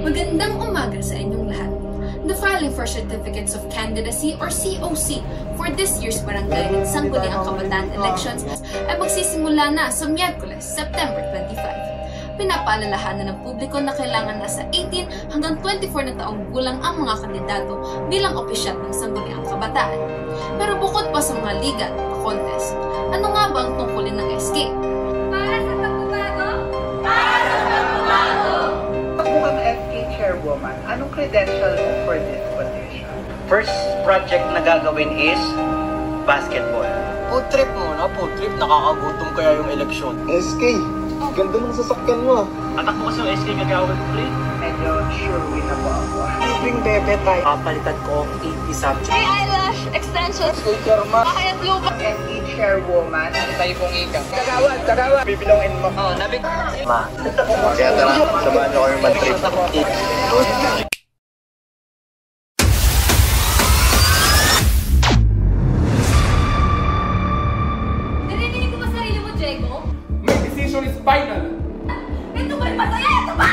Magandang umaga sa inyong lahat. The filing for Certificates of Candidacy or COC for this year's Barangay at Sangguniang Kabataan elections ay magsisimula na sa Miyerkules, September 25. Pinapaalalahanan ng publiko na kailangan nasa 18 hanggang 24 na taong gulang ang mga kandidato bilang opisyal ng Sangguniang Kabataan. Pero bukod pa sa mga liga at contest, ano nga ba ang tungkulin ng SK? Para sa pagbabago! Para sa pagbabago! Mukhang SK Chairwoman, anong credential mo for this position? First project na gagawin is basketball. Food trip muna, food trip. Nakakagutom kaya yung eleksyon. SK, ganda ng sasakyan mo ah. Anak mo kasi yung SK gagawin ko eh. Medyo sure win na po ako. Libreng bebe tayo. Papalitan ko 80 subject. May eyelash extension. SK Chairman. Kahit lupa. SK Chairwoman, Tayo pong ika. Tagawan! Bibilangin mo. Oo, nabig. Ma. Kaya tara, samahan nyo kami mag-trip. Narinig ko ba sarili mo, Diego? My decision is final. Ito ba yung masaya? Ito ba?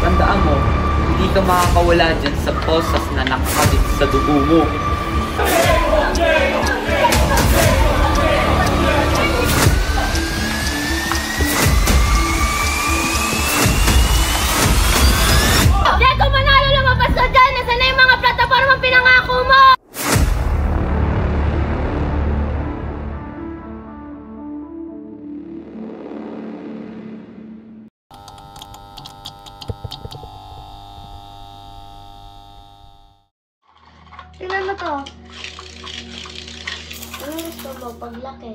Tandaan mo, hindi ka makakawala dyan sa posas na nakakabit sa dugo mo. Diego, manalo lumabas ka dyan! Nasaan na yung mga plataformang pinangako mo? Tingnan mo to. Ano gusto mo paglaki?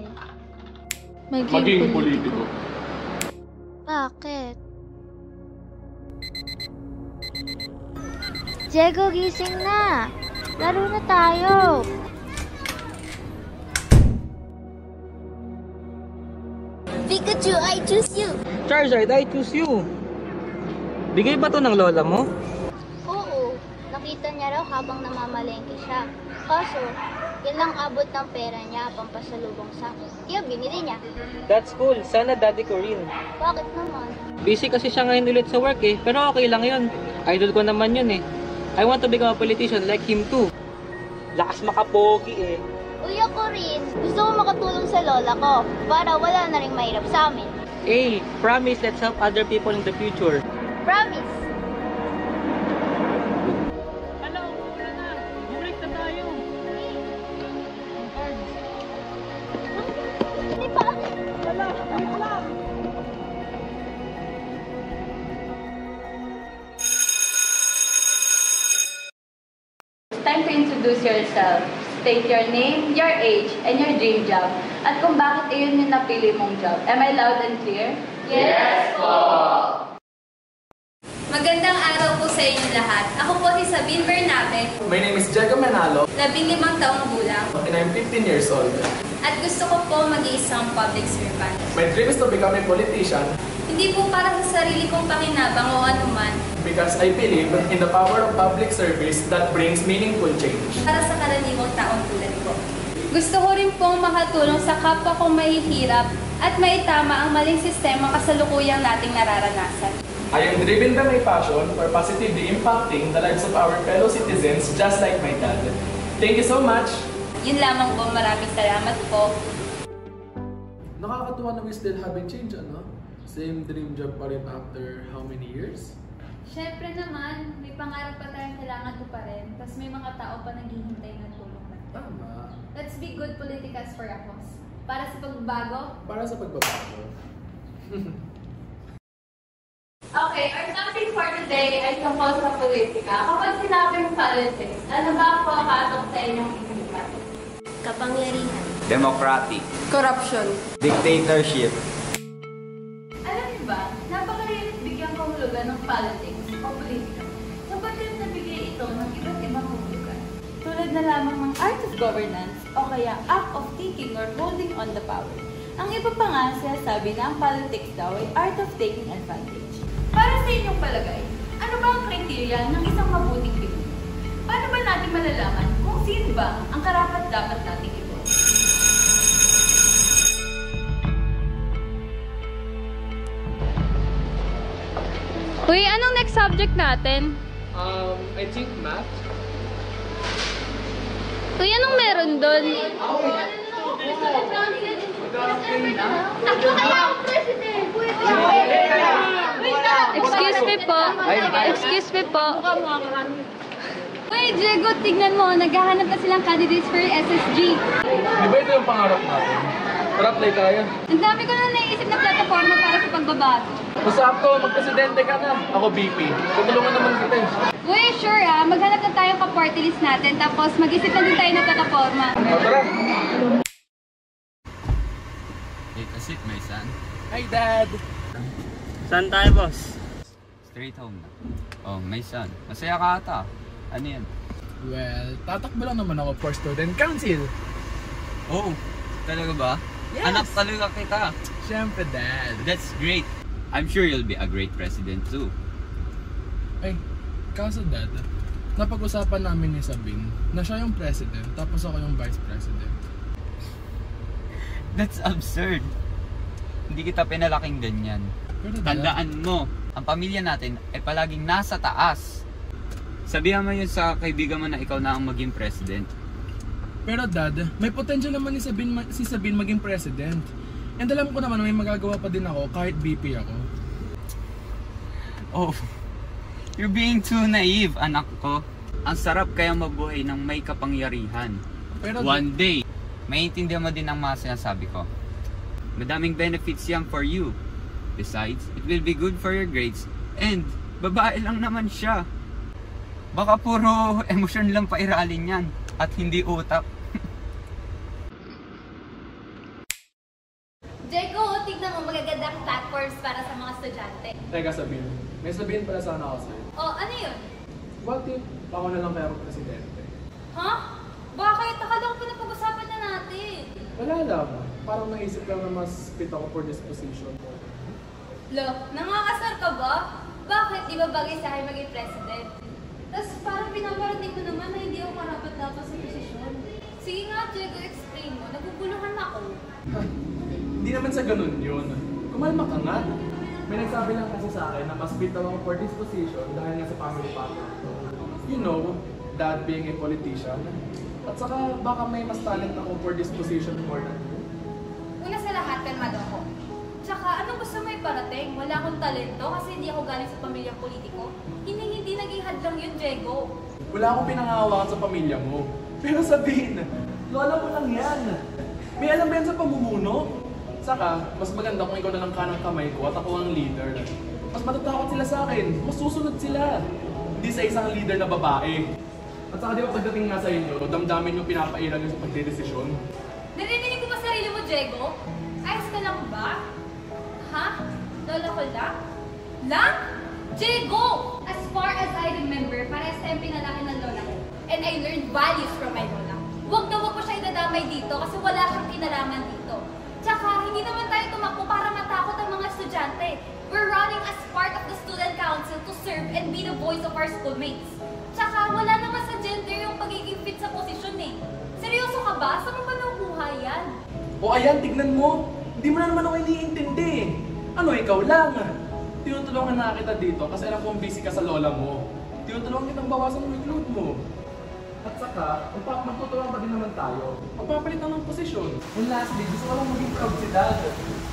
Maging politiko. Bakit? Diego, gising na! Laro na tayo! Pikachu, I choose you! Charizard, I choose you. Bigay ba to ng lola mo? Oo, nakita niya raw habang namamalengke siya. Kaso, yan lang abot ng pera niya pampasalubong sa akin. Kaya binili niya. That's cool. Sana daddy ko rin. Bakit naman? Busy kasi siya ngayon ulit sa work eh. Pero okay lang yun. Idol ko naman yun eh. I want to become a politician like him too. Lakas makapogi eh. Uy, ako rin. Gusto ko makatulong sa lola ko para wala na rin mahirap sa amin. Hey, promise let's help other people in the future. Promise! Hello, wala na. Bumalik na tayo. Hindi pa! Wala, wait lang. Time to introduce yourself. State your name, your age, and your dream job. At kung bakit iyon yung napili mong job. Am I loud and clear? Yes po! Magandang araw po sa inyong lahat. Ako po si Sabine Bernabe, My name is Diego Manalo 15 taong gulang, and I'm 15 years old. at gusto ko po mag-iisang public servant. My dream is to become a politician Hindi po para sa sarili kong pakinabang o anuman, because I believe in the power of public service that brings meaningful change. para sa karaniwang taong tulad ko. Gusto ko rin pong makatulong sa kapwa kong mahihirap at maitama ang maling sistema kasalukuyang nating nararanasan. I am driven by my passion for positively impacting the lives of our fellow citizens just like my dad. Thank you so much! Yun lamang po, maraming salamat po. Nakakatuwa na we still haven't changed, ano? Same dream job pa rin after how many years? Siyempre naman, may pangarap pa tayong kailangan ko pa rin. Tapos may mga tao pa naghihintay ng tulong natin. Tama. Let's be good politicals for a cause. Para sa pagbabago. Para sa pagbabago. Okay, our topic for today ay tungkol sa politika. Kapag sinabing politics, ano ba ang pumapasok sa inyong isipan? Kapangyarihan. Democratic. Corruption. Dictatorship. Alam niyo ba, napakaliit bigyang kahulugan ng politics o politika sapagkat nabigay ito ng iba't ibang kahulugan. Tulad na lamang ng art of governance o kaya act of taking or holding on the power. Ang iba pa nga sinasabi na ang politics daw ay art of taking advantage. Para sa inyong palagay, ano ba ang kriteriya ng isang mabuting Pilipino? Paano ba natin malalaman kung sino ba ang karapat-dapat nating iboto? Uy, anong next subject natin? I think math. Uy, anong meron doon? Excuse me po. Excuse me po. Uy, Diego, tignan mo. Naghahanap na silang candidates for SSG. Di ba ito yung pangarap natin? Tara-apply tayo. Ang dami ko na naisip na plataforma para sa pagbabago. Masakto, magpresidente ka na. Ako VP. Tutulungan naman kita eh. Uy, sure ah. Maghanap na tayo ka-party list natin. Tapos mag-isip na din tayo ng plataforma. Tara. Take a seat, my son. Hi, Dad. Saan tayo, boss? Straight home na. Oh, my son. Masaya ka ata. Ano yan? Well, tatakbo lang naman ako for student council. Oh, talaga ba? Yes. Anak talaga kita. Siyempre, Dad. That's great. I'm sure you'll be a great president too. Ay, kaso Dad, napag-usapan namin ni Sabine na siya yung president tapos ako yung vice president. That's absurd. Hindi kita pinalaking ganyan. Pero Dad, Tandaan mo, ang pamilya natin ay palaging nasa taas. Sabihan mo yun sa kaibigan mo na ikaw na ang maging president. pero Dad, may potential naman si Sabine maging president. And alam ko naman na may magagawa pa din ako kahit VP ako. Oh, you're being too naive, anak ko. Ang sarap kaya mabuhay ng may kapangyarihan. Pero One day, maintindihan mo din ang mga sinasabi ko. Madaming benefits yan for you. Besides, it will be good for your grades. And, babae lang naman siya. Baka puro emosyon lang pairalin yan. At hindi utak. Diego, tignan mo magagandang platforms para sa mga estudyante. Teka, Sabine. May sabihin pala sana ako sa'yo. Oh, ano yun? What if ako na lang kaya presidente? Ha? Bakit? Akala ko pinapag-usapan na natin. Wala lang. Parang naisip lang na mas fit ako for this position. Lo, nangakasar ka ba? Bakit? Di ba bagay sa akin maging president? Tapos parang pinaparating ko naman na hindi ako karapat-dapat sa posisyon. Sige nga, Diego, explain mo. Naguguluhan ako. Hindi naman sa ganun yun. Kumalma ka nga. May nagsabi lang kasi sa akin na mas fit daw ako for this position dahil nga sa family background. You know, Dad being a politician. At saka baka may mas talent ako for this position more than you. Una sa lahat, kalmado ko. Tsaka, anong gusto mo iparating? Wala akong talento kasi hindi ako galing sa pamilyang politiko. Hindi naging hadlang yun, Diego. Wala akong pinangahawakan sa pamilya mo. Pero sabihin, lola mo lang yan. May alam ba yan sa pamumuno? Saka, mas maganda kung ikaw na lang kanang kamay ko at ako ang leader. Mas matatakot sila sa akin. Mas susunod sila. Hindi sa isang leader na babae. At saka di ba pagdating nga sa inyo, damdamin yung pinapailan nyo sa pagdedesisyon? Narinig ko ba sarili mo, Diego? Ayos ka lang ba? Ha? Lola ko lang? Lang? Diego! As far as I remember, parehas tayong pinalaki ng lola ko. And I learned values from my lola. Huwag na huwag ko siya idadamay dito kasi wala siyang kinalaman dito. Tsaka, hindi naman tayo tumakbo para matakot ang mga estudyante. We're running as part of the student council to serve and be the voice of our schoolmates. Tsaka, wala naman sa gender yung pagiging fit sa posisyon eh. Seryoso ka ba? Saan mo ba nakuha yan? O ayan, tignan mo. Hindi mo na naman ako iniintindi. Ano, ikaw lang. Tinutulungan na kita dito kasi alam kong busy ka sa lola mo. Tinutulungan kitang bawasan yung load mo. At saka, magtutulungan pa din naman tayo. Magpapalit lang ng posisyon. And lastly, gusto ko lang maging proud si Dad.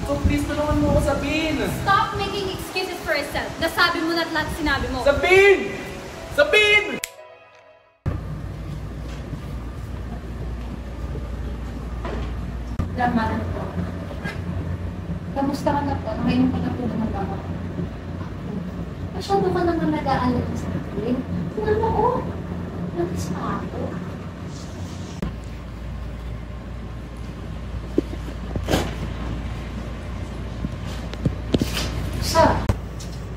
So please, tulungan mo ako, Sabine! Stop making excuses for yourself. Nasabi mo na lahat sinabi mo. Sabine! Sabine! Tama na po. Kamusta ka na po? Ngayon ko na po gumagawa. Masyado ka naman nag-aalala sa akin. Tingnan mo ko. Nagis pa ako.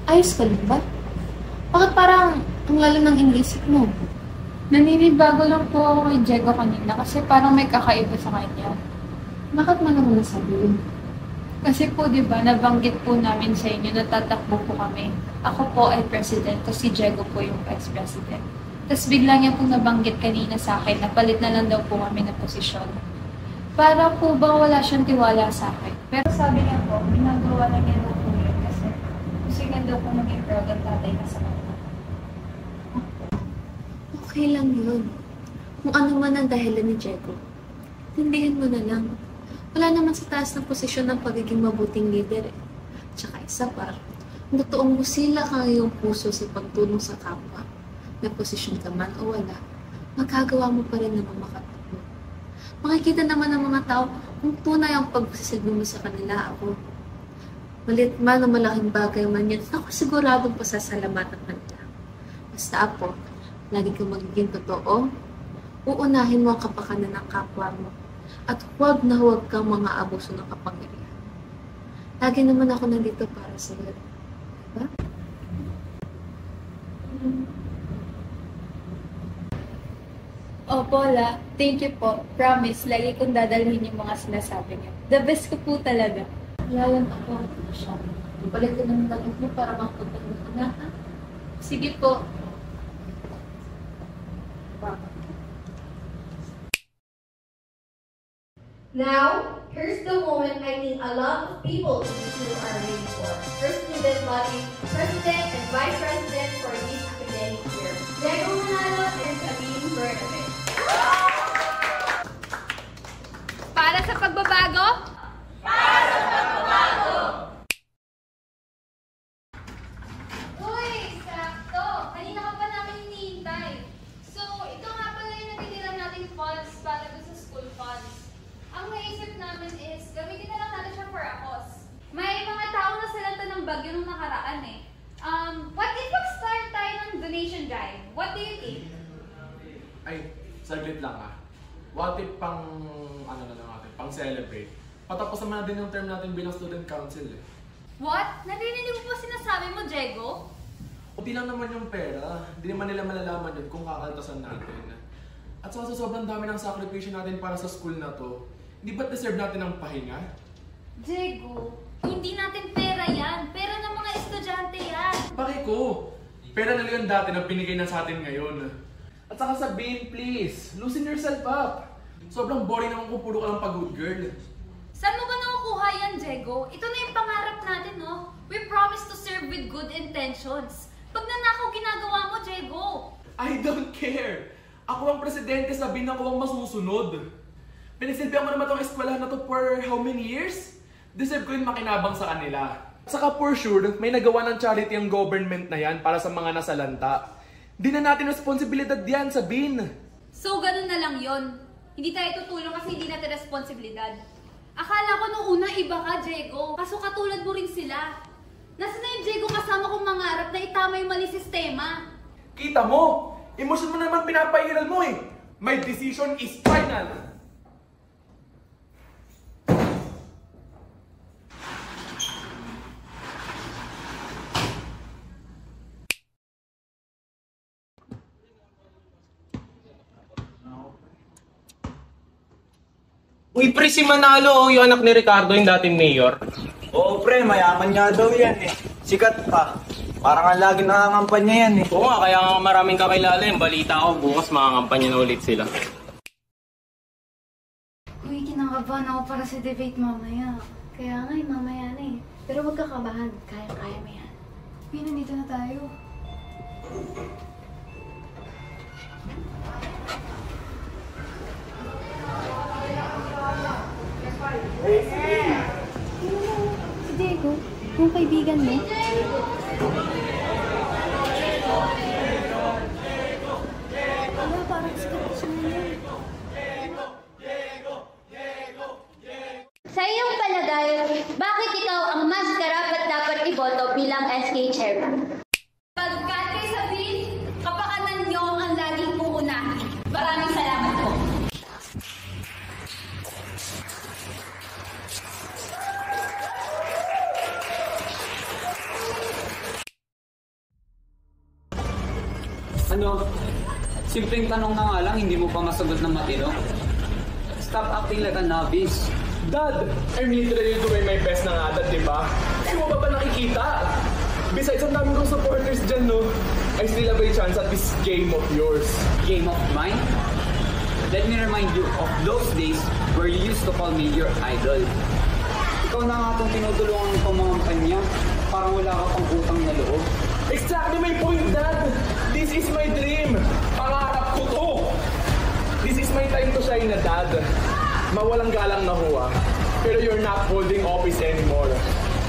Ayos ka lang ba? Bakit parang ang lalo ng iniisip mo? Naninibago lang po ako kay Diego kanina kasi parang may kakaiba sa kanya. Bakit mo naman nasabihin? Kasi po, di ba, nabanggit po namin sa inyo na tatakbo po kami. Ako po ay president, tapos si Diego po yung vice president. Tapos bigla niya po nabanggit kanina sa akin na palit na lang daw po kami na posisyon. Para po ba wala siyang tiwala sa akin. Pero sabi niya po, ginagawa lang niya daw po yun kasi gusto niya daw po maging proud at class. Okay lang yun. Kung ano man ang dahilan ni Diego, tindihan mo na lang. Wala naman sa taas ng posisyon ng pagiging mabuting leader eh. Tsaka isa pa, kung totoong musila ka ngayong puso sa pagtulong sa kapwa, may posisyon ka man o wala, magkagawa mo pa rin naman makatakbo. Makikita naman ng mga tao kung tunay ang pagsisilbi mo sa kanila ako. Malit man o malaking bagay man yan, ako siguradong pasasalamatan kanila. Basta ako, lagi kang magiging totoo, uunahin mo ang kapakanan ng kapwa mo, at huwag na huwag kang mga abuso ng kapangyarihan. Lagi naman ako nandito para sa iyo. Diba? Oh, Paula, thank you po. Promise, lagi kong dadalhin yung mga sinasabi niyo. The best ko po talaga. Wala lang ako siya. Ibalik ko ng damit mo para makapagpagod ka na, ha? Sige po. Now, here's the moment I think a lot of people in this room are waiting for. First student body, president and vice president for this academic year. Diego Manalo and Sabine Bernabe. Para sa pagbabago? Para sa pagbabago! Uy, sakto! Kanina ka pa namin hinihintay. So, ito nga pala yung natitira nating funds para doon sa school funds. Ang naisip namin is, gamitin na lang natin siya for a cause. May mga tao na salanta ng bagyo nung nakaraan eh. What if mag-start tayo ng donation drive? What do you think? Ay, saglit lang ah. What if pang, ano na lang natin, pang celebrate? Patapos naman natin yung term natin bilang student council eh. What? Narinig mo po sinasabi mo, Diego? Kunti lang naman yung pera, hindi naman nila malalaman yun kung kakaltasan natin. At sa sobrang dami ng sakripisyo natin para sa school na to, hindi ba't deserve natin ng pahinga? Diego, hindi natin pera yan. Pera ng mga estudyante yan. Bakit ko? Pera na yun dati na binigay na sa atin ngayon. At saka sabihin, please, loosen yourself up. Sobrang boring naman kung puro ka lang pag-good girl. Saan mo ba nakukuha yan, Diego? Ito na yung pangarap natin, no? We promise to serve with good intentions. Pag nanakaw ginagawa mo, Diego. I don't care. Ako ang presidente, sabihin ako ang masusunod. Pinisilbihan mo naman itong eskwelahan na to for how many years? Deserve ko yun makinabang sa kanila. Saka for sure, may nagawa ng charity ang government na yan para sa mga nasalanta. Di na natin responsibilidad yan, Sabine. So, ganun na lang yon. Hindi tayo tutulong kasi hindi natin responsibilidad. Akala ko nung una iba ka, Diego. Kaso katulad mo rin sila. Nasaan na yung Diego kasama kong mangarap na itama yung mali sistema? Kita mo! Emosyon mo naman pinapairal mo eh! My decision is final! Uy, pre, si Manalo, yung anak ni Ricardo, yung dating mayor. Oo, pre, mayaman nga daw yan eh. Sikat pa. Parang ang lagi nangangampanya yan eh. Oo nga, kaya nga maraming kakilala yung balita ko. Bukas makakampanya na ulit sila. Uy, kinakabahan ako para sa debate mamaya. Kaya nga mamaya na eh. Pero huwag kakabahan. Kaya-kaya mo yan. Uy, nandito na tayo. Si Diego, yung kaibigan mo. Wala, parang sikat siya ngayon. Sa iyong palagay, bakit ikaw ang mas karapat-dapat iboto bilang SK chairman? Pagkat kay Sabine, kapakanan niyo ang laging uunahin. Maraming salamat po. Ano? Simpleng tanong na nga lang, hindi mo pa masagot ng matino? Stop acting like a novice. Dad, I'm literally doing my best na nga, Dad, diba? Hindi mo ba nakikita? Besides, ang dami kong supporters dyan, no? I still have a chance at this game of yours. Game of mine? Let me remind you of those days where you used to call me your idol. Ikaw na nga itong tinutulungan ko mga kanya, parang wala ka pang utang na loob. Exactly my is my dream! Pangarap ko to! This is my time to shine na dad. Mawalang galang na huwa. Pero you're not holding office anymore.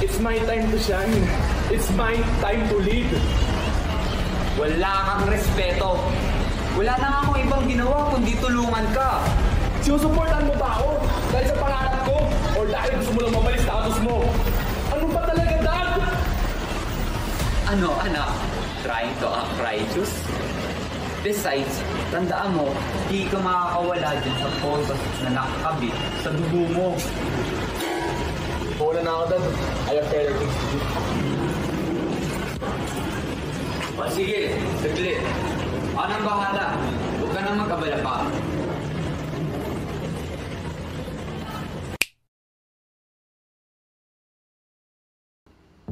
It's my time to shine. It's my time to lead. Wala kang respeto. Wala na nga akong ibang ginawa kundi tulungan ka. Sinusuportan mo ba ako? Dahil sa pangarap ko? O dahil gusto mo lang mabalik status mo? Ano ba talaga, dad? Ano, anak? Trying to act righteous? Besides, tandaan mo, di ka makakawala dyan sa photos na nakakabit sa dugo mo. Wala na ako, dad. I have better things to do. O sige, saglit. Ako nang bahala. Huwag ka nang mag-abala pa.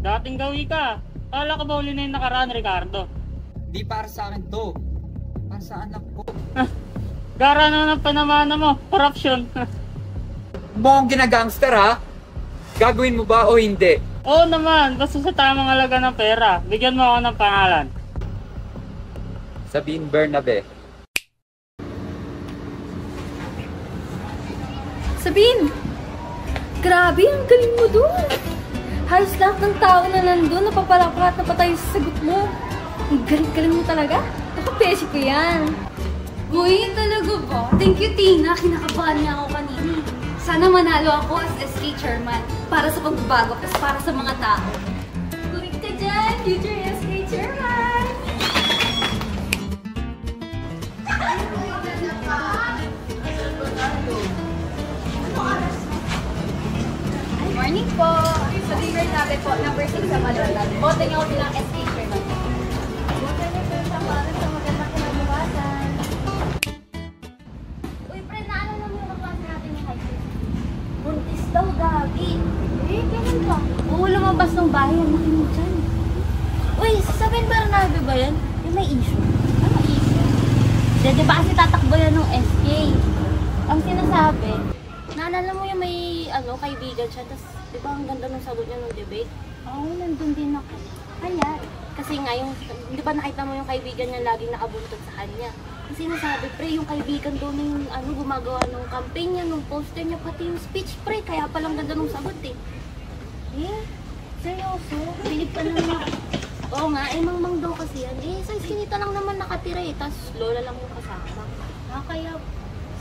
Dating gawi ka. Kala ko ba uli na yung nakaraan, Ricardo? Di para sa akin to. Para sa anak ko. Gara na ng panamana mo. Corruption. Mukhang ginagangster ha? Gagawin mo ba o hindi? Oo naman. Basta sa tamang halaga ng pera. Bigyan mo ako ng pangalan. Sabine Bernabe. Sabine! Grabe, ang galing mo dun! Halos lahat ng tao na nandun, napapalapat na patay sa sagot mo. Ang galing-galing mo talaga. Nakapesi ko yan. Uy, talaga ba? Thank you, Tina. Kinakabahan niya ako kanina. Sana manalo ako as SK chairman para sa pagbabago at para sa mga tao. Kulit ka dyan, future SK chairman! Morning po. Sabine Bernabe po, number 6 sa Malolat. Bote niyo ako bilang SK chairman. Bote niyo po sa para sa magandang kinabukasan. Uy, pre, naalala mo yung kaklase natin yung high school? Buntis daw, Gabi. Ganun ba? Oo, lumabas ng bahay. Ang laki mo dyan. Uy, si Sabine Bernabe ba yan? Yung may issue. Ano issue? Di ba kasi tatakbo yan ng SK? Ang sinasabi, naalala mo yung may kaibigan siya, tapos di ba ang ganda ng sagot niya nung debate? Oo, nandun din ako. Kanya? Kasi nga, di ba nakita mo yung kaibigan niya laging nakabuntot sa kanya? Kasi sinasabi, pre, yung kaibigan doon yung gumagawa ng campaign niya, nung poster niya, pati yung speech, pre, kaya palang ganda ng sagot eh. Seryoso? Bilib ka naman. Oo nga, mangmang daw kasi yan. Sa iskinita lang naman nakatira eh, tapos lola lang yung kasama. Kaya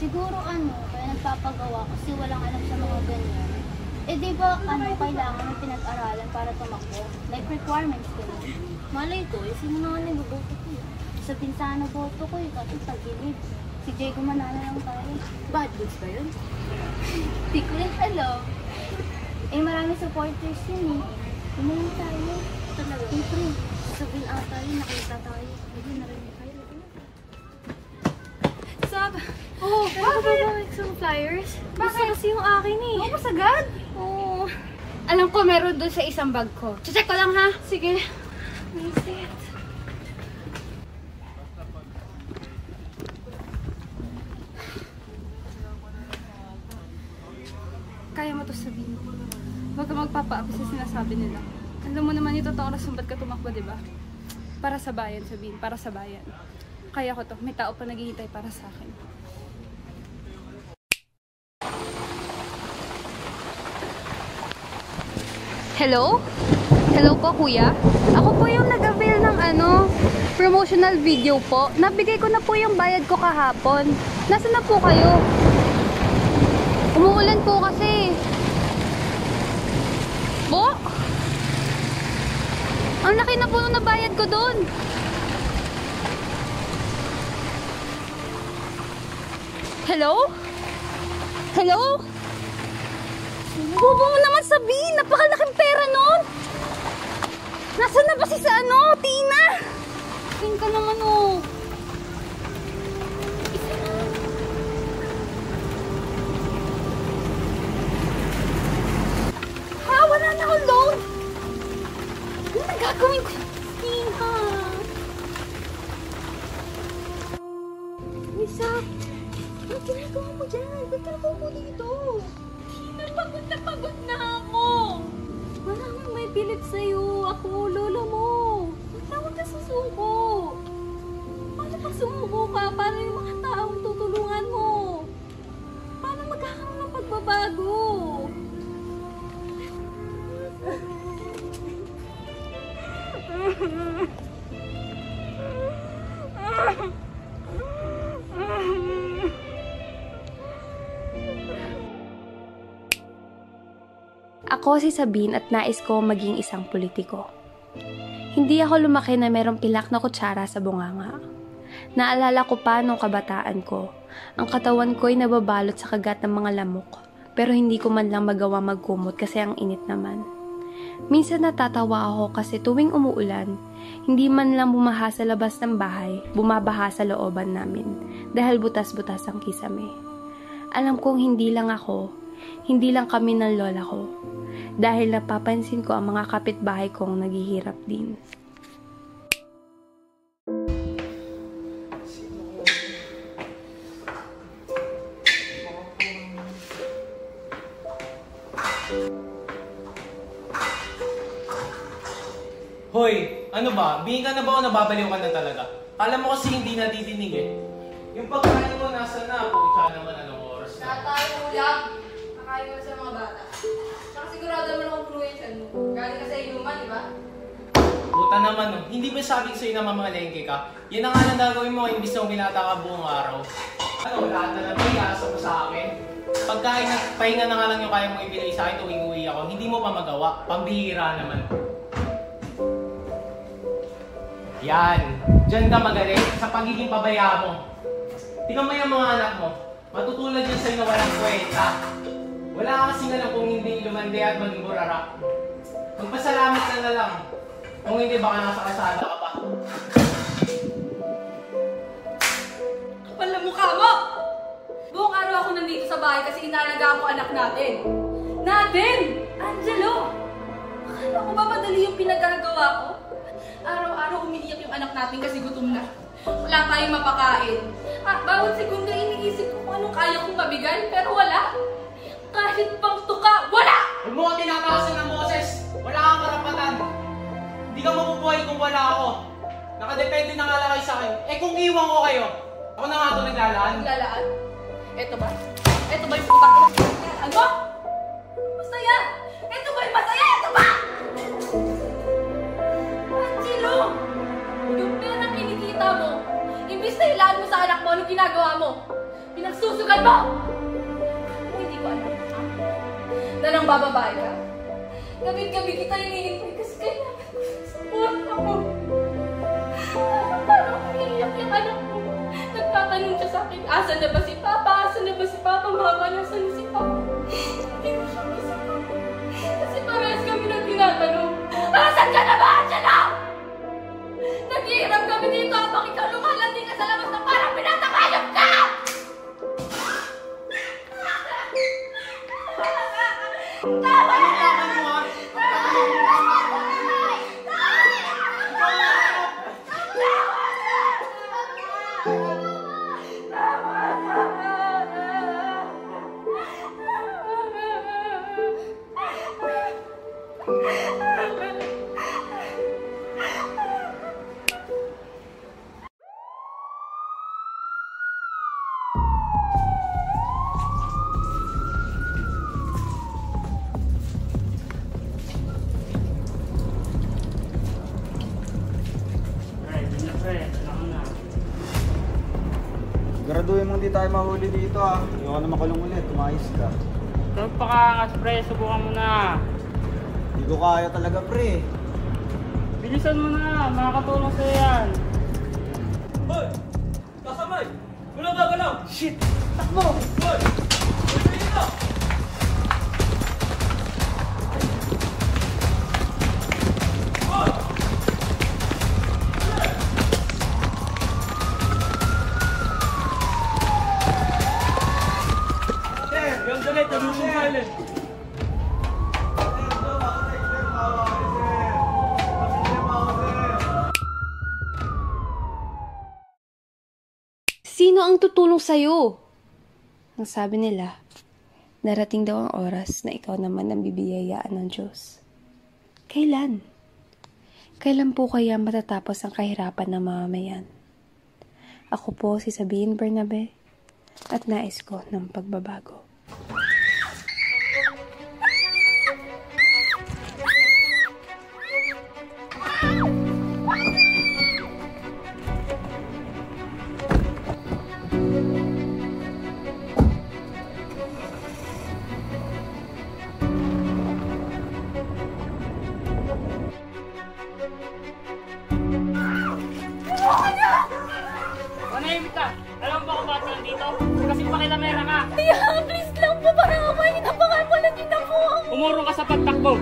siguro kaya nagpapagawa kasi walang alam sa mga ganyan. Di ba kailangan ng pinag-aralan para tumakbo? Like requirements ko lang. Malay ko, sino naman nag-boto ko? Sa pinsana boto ko kasi tagilid. Si Diego Manalo lang tayo. Bad goods ba yun? Di ko rin alam. Marami supporters yun eh. Ano lang tayo? Talaga. Siyempre, sabihin ata yun, nakita tayo. Hindi narinig tayo. Sab! Oh, bakit? Some flyers? Basta kasi yung akin eh. Oo, masagad? Oo. Alam ko meron doon sa isang bag ko. Check ko lang ha. Sige. Nice it. Kaya mo to sabihin. Huwag ka magpapaabis sa sinasabi nila. Alam mo naman yung totoo rason ba't ka tumakbo, di ba? Para sa bayan, sabihin. Para sa bayan. Kaya ko to. May tao pa naghihintay para sa akin. Hello? Hello po, kuya? Ako po yung nag-avail ng promotional video po. Nabigay ko na po yung bayad ko kahapon. Nasaan na po kayo? Umuulan po kasi. Po? Ang laki na po nung nabayad ko doon. Hello? Hello? Huwag mo naman sabihin, napakalaking pera nun. Nasaan na ba si Tina? Tingin ka naman Wala na akong loan. Ano na gagawin ko? Tina. Lisa, ano ginagawa mo dyan? Ba't ka nakaupo dito? Pagod na ako! Wala nang may bilib sa'yo. Ako, lola mo. Tawag ka sa suko. ka, paano yung mga taong tutulungan mo? Paano magkakaroon ng pagbabago? Ako si Sabine at nais ko maging isang politiko. Hindi ako lumaki na merong pilak na kutsara sa bunganga. Naalala ko pa nung kabataan ko, ang katawan ko'y nababalot sa kagat ng mga lamok, pero hindi ko man lang magawa magkumot kasi ang init naman. Minsan natatawa ako kasi tuwing umuulan, hindi man lang bumaha sa labas ng bahay, bumabaha sa looban namin dahil butas-butas ang kisame. Alam kong hindi lang ako, hindi lang kami ng lola ko, dahil napapansin ko ang mga kapitbahay kong naghihirap din. Hoy, ano ba? Bingin ka na ba o nababaliw ka na talaga? Kala mo kasi hindi natidinig eh. Yung pagkain mo nasa na, pucha naman anong oras na. Natayo mo lang. Nakain mo sa mga bata. Saka sigurado naman akong fluensyan mo. Galing ka sa inuman, di ba? Puta naman no. Hindi ba sabi ko sa'yo na mamamalengke ka? Yan ang nga lang gagawin mo, imbis na uminata ka buong araw. Ano, lahat na lang iasa mo sa akin. Pagkain na, pahinga na nga lang yung kaya mo ibigay sa akin tuwing uwi ako. Hindi mo pa magawa. Pambihira naman. Yan. Diyan ka magaling sa pagiging pabaya mo. Tingnan mo yung mga anak mo. Matutulad yun sa'yo na walang kwenta. Wala ka kasing alam kung hindi lumande at maging burara. Magpasalamat ka na lang. Kung hindi baka nasa kasada ka pa. Kapal na mukha mo! Buong araw ako nandito sa bahay kasi inalaga ako anak natin. Natin! Angelo! Akala ko ba madali yung pinagagawa ko? Araw-araw umiiyak yung anak natin kasi gutom na. Wala tayong mapakain. Bawat segundo iniisip ko kung anong kaya kong mabigay, pero wala. Kahit pang tuka, wala! Huwag mo ka tinataasan ng boses! Wala kang karapatan! Hindi ka mabubuhay kung wala ako. Nakadepende na nga lang kayo sa akin. Eh kung iwan ko kayo, ako na nga ito naglalaan. Naglalaan? Eto ba? Eto ba yung putang ko? Ano? Masaya! Eto ba yung masaya? Eto ba? Angelo! Yung perang kinikita mo, imbis na ilaan mo sa anak mo, anong ginagawa mo? Pinagsusugan mo! Kung hindi ko alam, na nang bababae ka? Gabi-gabi kita hinihintay kasi kailangan ko sa support ako. Paano umiiyak yung anak mo? Nagtatanong siya sa akin, asan na ba si Papa? Asan na ba si Papa? Mama, nasan na si Papa? Hindi ko siya masagot. Kasi parehas kami nang tinatanong, asan ka na ba, Angelo? Naghihirap kami dito habang ikaw lumalandi ka sa labas na parang pinatangayap ka! Tama na! Siguraduhin mong di tayo mahuli dito ah. Hindi ka na makulong ulit, tumayos ka. Pero pakaangas pre, subukan mo na. Hindi ko kaya talaga pre. Bilisan mo na, makakatulong sa'yo yan. Hoy! Kasamay! Gulaw ba, gulaw! Shit! Takbo! Hoy! Hoy! Dito! Sino ang tutulong sa'yo? Ang sabi nila, darating daw ang oras na ikaw naman ang bibiyayaan ng Diyos. Kailan? Kailan po kaya matatapos ang kahirapan ng mamamayan? Ako po si Sabine Bernabe at nais ko ng pagbabago. Manahimik ka! Alam mo ba kung bakit nandito? Kasi pakilamera ka! Tiya, please lang po, parang ako ay inabangan mo na kita po! Umurong ka sa pagtakbo!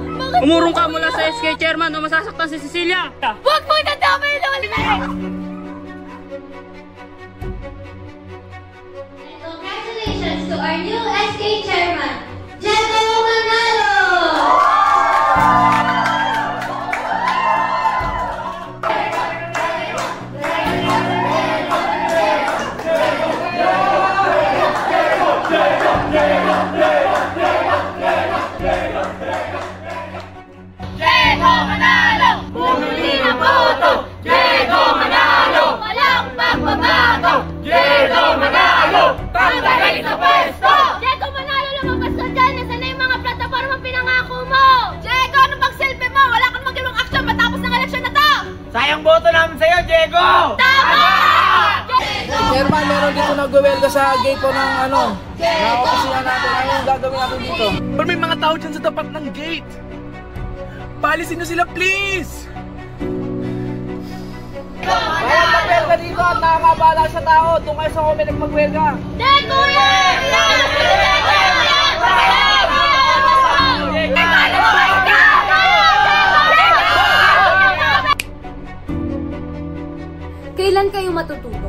Umurong ka mula sa SK chairman o masasaktan si Cecilia! Huwag mo itadamay, Loli! Congratulations to our new SK chairman, Diego Manalo! Diego Manalo! Bumili ng boto! Diego Manalo! Walang pagbabago! Diego Manalo! Tanggalin sa pwesto! Diego Manalo, lumabas ka dyan! Nasaan na yung mga plataforma pinangako mo? Diego, ano bang selfie mo? Wala kang magawang action matapos ng eleksyon na to! Sayang boto namin sa'yo, Diego! Tama! Chairman, meron dito nag-welga sa gate po ng na opisina natin. Ano yung gagawin natin dito? Pero may mga tao dyan sa tapat ng gate. Paalisin nyo sila, please! Bawal mag-welga dito at nakakabala sa tao. Doon kayo sa comment mag-welga. Diego yan! Kailan kayo matututo?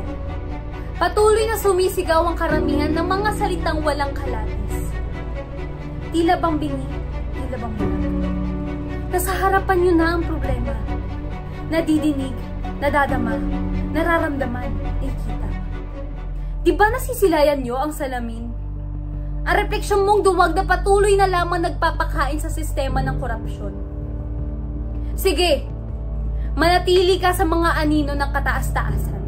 Patuloy na sumisigaw ang karamihan ng mga salitang walang kalapis. Tila bang bingi, tila bang bulag. Nasa harapan nyo na ang problema. Nadidinig, nadadama, nararamdaman, nakikita. Di ba nasisilayan nyo ang salamin? Ang refleksyon mong duwag na patuloy na lamang nagpapakain sa sistema ng korupsyon. Sige, manatili ka sa mga anino ng kataas-taasan.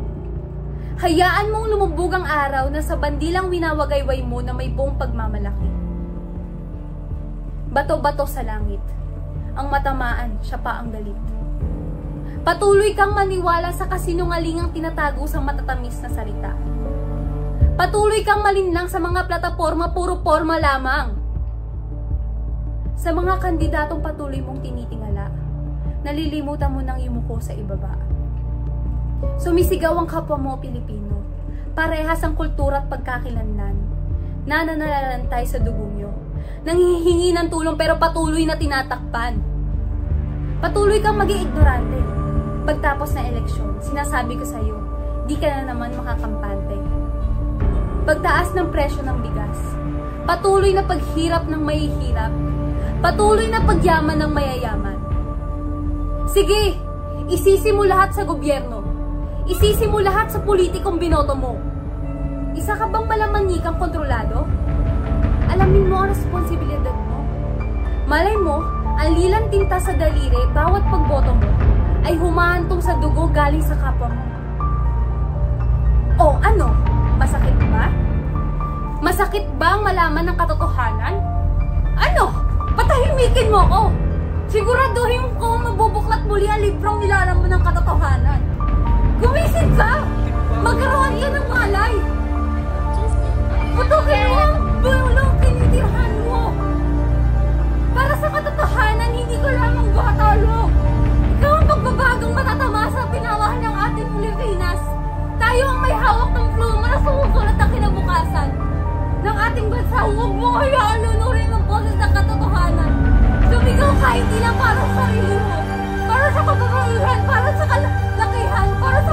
Hayaan mong lumubog ang araw na sa bandilang winawagayway mo na may buong pagmamalaki. Bato-bato sa langit. Ang matamaan, siya pa ang galit. Patuloy kang maniwala sa kasinungalingang tinatago sa matatamis na salita. Patuloy kang malinlang sa mga plataforma puro forma lamang. Sa mga kandidatong patuloy mong tinitingala, nalilimutan mo nang yumuko sa ibaba. Sumisigaw ang kapwa mo Pilipino, parehas ang kultura at pagkakilanlan, nananalalantay sa dugo nyo, nanghihingi ng tulong pero patuloy na tinatakpan. Patuloy kang mag-iignorante. Pagtapos na eleksyon, sinasabi ko sa'yo, di ka na naman makakampante. Pagtaas ng presyo ng bigas, patuloy na paghirap ng mahihirap, patuloy na pagyaman ng mayayaman. Sige, isisi mo lahat sa gobyerno. Isisi mo lahat sa politikong binoto mo. Isa ka bang malamanyikang kontrolado? Alamin mo ang responsibilidad mo. Malay mo, ang lilang tinta sa daliri bawat pagboto mo ay humahantong sa dugo galing sa kapwa mo. O ano? Masakit ba? Masakit ba ang malaman ng katotohanan? Ano? Patahimikin mo ko! Siguraduhin ko mabubuklat muli ang librong nilalam mo ng katotohanan. Gumising ka! Magkaroon ka ng malay! Putukin mo ang bulong kinitirhan mo! Para sa katotohanan, hindi ko lamang batalo! Ikaw ang pagbabagong matatama sa pinawahan ng ating Pilipinas! Tayo ang may hawak ng pluma na sumusulat ang kinabukasan ng ating bansa. Huwag mo hayaan lunurin ang boses ng katotohanan. Sumigaw ka hindi lang para sa sarili mo, para sa kababaihan, para sa kalakihan, para sa